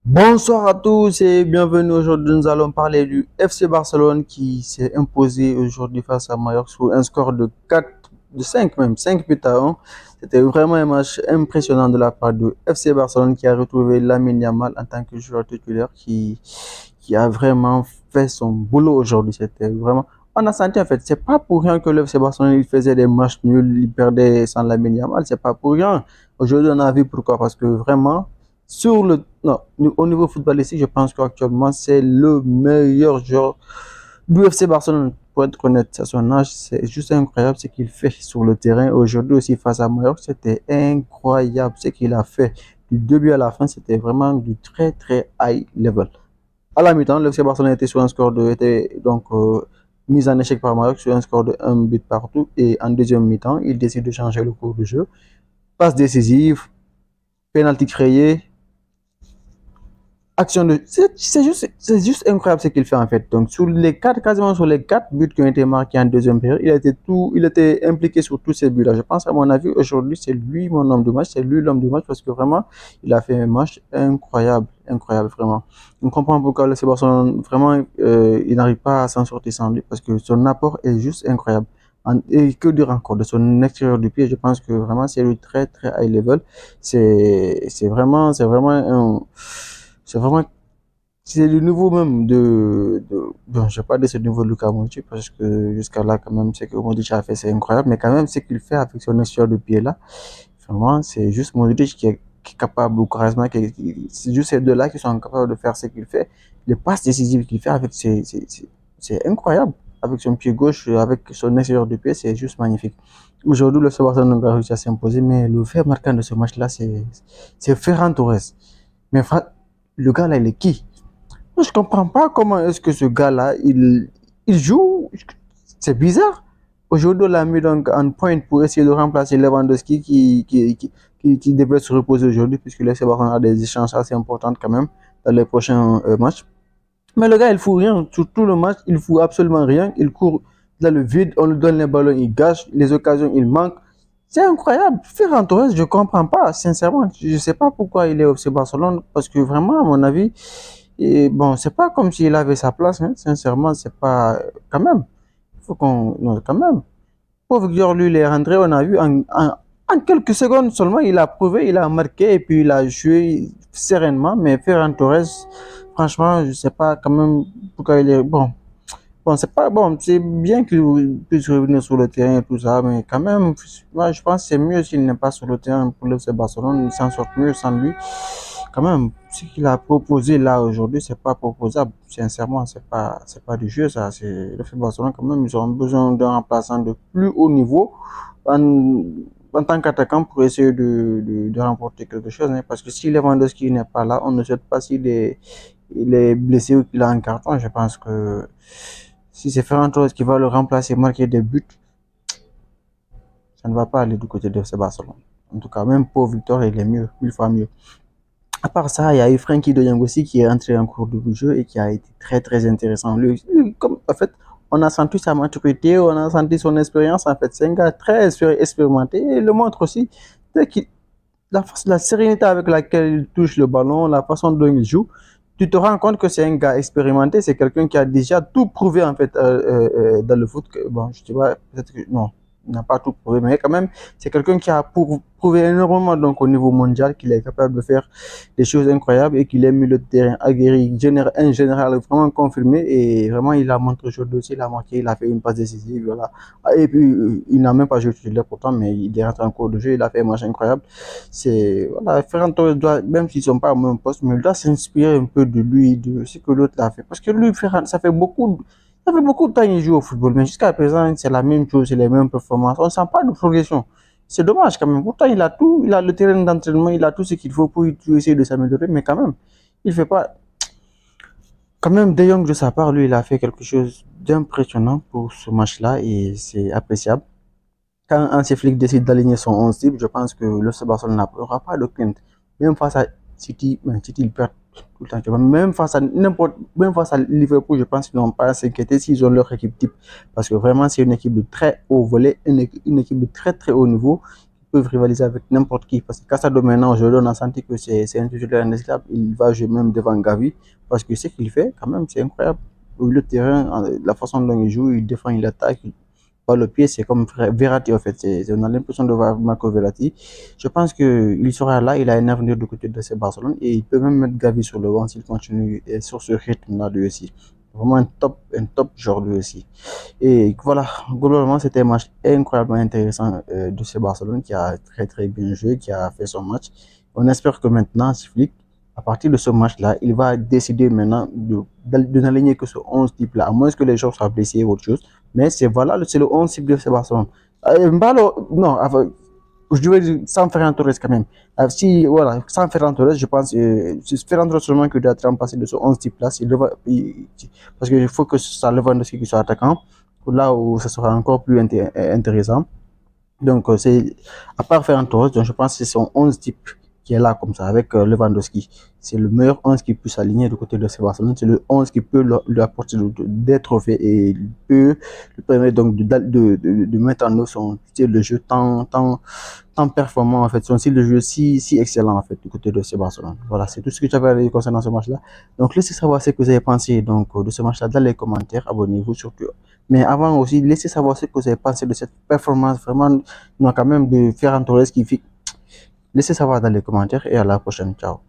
Bonsoir à tous et bienvenue. Aujourd'hui, nous allons parler du FC Barcelone qui s'est imposé aujourd'hui face à Mallorca sur un score de 4, de 5 même, 5 buts à 1. C'était vraiment un match impressionnant de la part du FC Barcelone qui a retrouvé Lamine Yamal en tant que joueur titulaire qui a vraiment fait son boulot aujourd'hui. C'était vraiment, on a senti en fait, c'est pas pour rien que le FC Barcelone il faisait des matchs nuls, il perdait sans Lamine Yamal, c'est pas pour rien. Aujourd'hui, on a vu pourquoi, parce que vraiment, non, au niveau footballistique, je pense qu'actuellement, c'est le meilleur joueur du FC Barcelone. Pour être honnête, à son âge, c'est juste incroyable ce qu'il fait sur le terrain. Aujourd'hui aussi, face à Mallorca, c'était incroyable ce qu'il a fait. Du début à la fin, c'était vraiment du très, très high level. À la mi-temps, le FC Barcelone était sur un score était donc mis en échec par Mallorca sur un score de un but partout. Et en deuxième mi-temps, il décide de changer le cours du jeu. Passe décisive, penalty créé, action de c'est juste incroyable ce qu'il fait en fait. Donc sur les quatre, quasiment sur les quatre buts qui ont été marqués en deuxième période, il était impliqué sur tous ces buts là. Je pense, à mon avis, aujourd'hui c'est lui mon homme du match, c'est lui l'homme du match, parce que vraiment il a fait un match incroyable, incroyable vraiment. On comprend pourquoi le Barcelone vraiment il n'arrive pas à s'en sortir sans lui, parce que son apport est juste incroyable. Et que dire encore de son extérieur du pied, je pense que vraiment c'est du très très high level. C'est vraiment, c'est le niveau même bon, je vais pas dire c'est le niveau de Luka Modric, parce que jusqu'à là, quand même, ce que Modric a fait, c'est incroyable, mais quand même, ce qu'il fait avec son extérieur de pied là, vraiment, c'est juste Modric qui est capable, ou charisme, c'est juste ces deux-là qui sont capables de faire ce qu'il fait. Les passes décisives qu'il fait avec c'est incroyable. Avec son pied gauche, avec son extérieur de pied, c'est juste magnifique. Aujourd'hui, le Barcelone a réussi à s'imposer, mais le fait marquant de ce match-là, c'est Ferran Torres. Mais le gars là, il est qui? Moi, je comprends pas comment est-ce que ce gars-là, il joue. C'est bizarre. Aujourd'hui, on l'a mis donc en point pour essayer de remplacer Lewandowski qui devrait se reposer aujourd'hui, puisque le FC Barcelone a des échanges assez importantes quand même dans les prochains matchs. Mais le gars, il fout rien. Sur tout le match, il fout absolument rien. Il court dans le vide, on lui donne les ballons, il gâche, les occasions, il manque. C'est incroyable. Ferran Torres, je comprends pas, sincèrement. Je sais pas pourquoi il est au FC Barcelone, parce que vraiment, à mon avis, et bon, c'est pas comme s'il avait sa place, hein. Sincèrement, c'est pas, quand même. Faut qu'on, non, quand même. Pauvre Dior, lui, il est rentré, on a vu en quelques secondes seulement, il a prouvé, il a marqué et puis il a joué sereinement. Mais Ferran Torres, franchement, je sais pas quand même pourquoi il est bon. Bon, c'est pas bon, c'est bien qu'il puisse revenir sur le terrain et tout ça, mais quand même, moi, je pense que c'est mieux s'il n'est pas sur le terrain pour le FC Barcelone. Il s'en sort mieux sans lui. Quand même, ce qu'il a proposé là aujourd'hui, c'est pas proposable. Sincèrement, c'est pas du jeu, ça. C'est le FC Barcelone, quand même, ils ont besoin d'un remplaçant de plus haut niveau en, en tant qu'attaquant pour essayer de remporter quelque chose, hein. Parce que si Lewandowski n'est pas là, on ne sait pas il est blessé ou qu'il a un carton. Je pense que si c'est Ferran Torres qui va le remplacer, marquer des buts, ça ne va pas aller du côté de FC Barcelone. En tout cas, même pour Victor, il est mieux, mille fois mieux. À part ça, il y a eu Frankie de Jong aussi qui est entré en cours de jeu et qui a été très très intéressant. Comme, en fait, on a senti sa maturité, on a senti son expérience. En fait, c'est un gars très expérimenté et il le montre aussi. La sérénité avec laquelle il touche le ballon, la façon dont il joue, tu te rends compte que c'est un gars expérimenté, c'est quelqu'un qui a déjà tout prouvé en fait dans le foot. Bon, je sais pas, peut-être que non, il n'a pas tout prouvé, mais quand même, c'est quelqu'un qui a prouvé énormément donc au niveau mondial qu'il est capable de faire des choses incroyables et qu'il est milieu de terrain aguerri, un général vraiment confirmé, et vraiment il a montré aujourd'hui aussi, il a marqué, il a fait une passe décisive, voilà. Et puis il n'a même pas joué titulaire pourtant, mais il est rentré en cours de jeu, il a fait un match incroyable. C'est voilà, Ferran Torres doit, même s'ils sont pas au même poste, mais il doit s'inspirer un peu de lui, de ce que l'autre a fait, parce que lui, Ferran, ça fait beaucoup de temps qu'il joue au football, mais jusqu'à présent, c'est la même chose, c'est les mêmes performances. On ne sent pas de progression. C'est dommage quand même. Pourtant, il a tout, il a le terrain d'entraînement, il a tout ce qu'il faut pour essayer de s'améliorer, mais quand même, il fait pas. Quand même, De Jong, de sa part, lui, il a fait quelque chose d'impressionnant pour ce match-là et c'est appréciable. Quand Hansi Flick décide d'aligner son 11 type, je pense que le Barcelone n'aura pas de crainte. Même face à City, City, il perd tout le temps. Même face à Liverpool, je pense qu'ils n'ont pas à s'inquiéter s'ils ont leur équipe type. Parce que vraiment, c'est une équipe de très haut volet, une équipe de très très haut niveau, qui peuvent rivaliser avec n'importe qui. Parce que Casado, maintenant, je donne à sentir que c'est un titulaire indiscutable. Il va jouer même devant Gavi. Parce que ce qu'il fait, quand même, c'est incroyable. Le terrain, la façon dont il joue, il défend, il attaque. Par le pied, c'est comme Verratti, en fait. On a l'impression de voir Marco Verratti. Je pense qu'il sera là, il a un avenir du côté de ce Barcelone et il peut même mettre Gavi sur le banc s'il continue sur ce rythme-là lui aussi. Vraiment un top joueur lui aussi. Et voilà, globalement, c'était un match incroyablement intéressant de ce Barcelone qui a très bien joué, qui a fait son match. On espère que maintenant, Flick, à partir de ce match-là, il va décider maintenant de n'aligner que ce 11 type-là, à moins que les joueurs soient blessés ou autre chose. Mais c'est voilà, c'est le 11 type de ce Barcelone. Non, enfin, je vais dire sans Ferran Torres quand même. Si, voilà, sans Ferran Torres, je pense c'est Ferran Torres seulement qui doit être remplacé de ce 11 type-là. Parce qu'il faut que ça Lewandowski qui soit attaquant, là où ça sera encore plus intéressant. Donc, c'est à part Ferran Torres, donc je pense que c'est son 11 type qui est là comme ça, avec Lewandowski. C'est le meilleur 11 qui peut s'aligner du côté de ce Barcelone. C'est le 11 qui peut lui apporter des trophées et il peut lui permettre donc de mettre en œuvre son style de jeu tant performant, en fait, son style de jeu si excellent, en fait, du côté de ce Barcelone. Voilà, c'est tout ce que j'avais à dire concernant ce match-là. Donc, laissez savoir ce que vous avez pensé donc, de ce match-là dans les commentaires. Abonnez-vous surtout. Mais avant aussi, laissez savoir ce que vous avez pensé de cette performance vraiment, non, quand même, de Ferran Torres qui fait. Laissez savoir dans les commentaires et à la prochaine. Ciao.